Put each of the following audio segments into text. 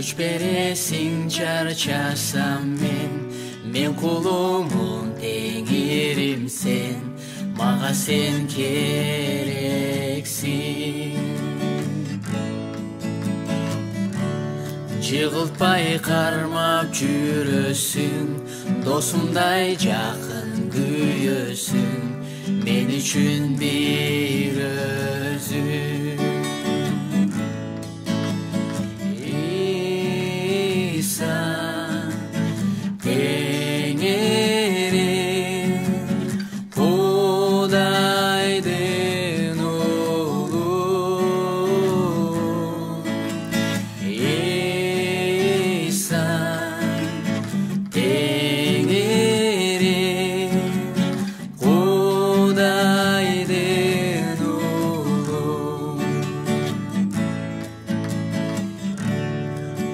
Күч бересиң чарчасам мен кулумун теңирим сен, мага сен керексиң. Жығылтпай кармап жүрөсүң, досумдай жакын күйөсүң, мен үчүн бир өзүң.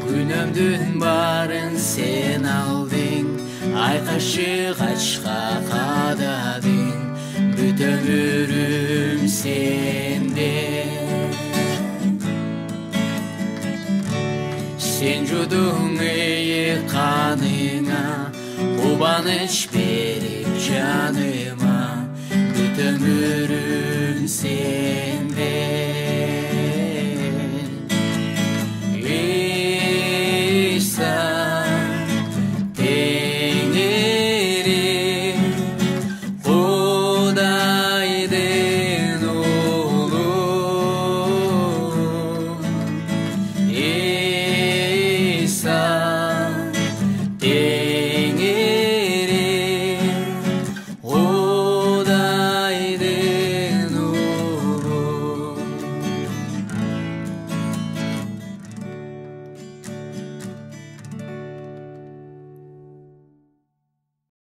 Күнөмдүн барын сен алдың, айкашык ачка кададың, бүт өмүрүм сенде. Сен жудуң ыйык каныңа, кубаныч берип жаныма, бүт өмүрүм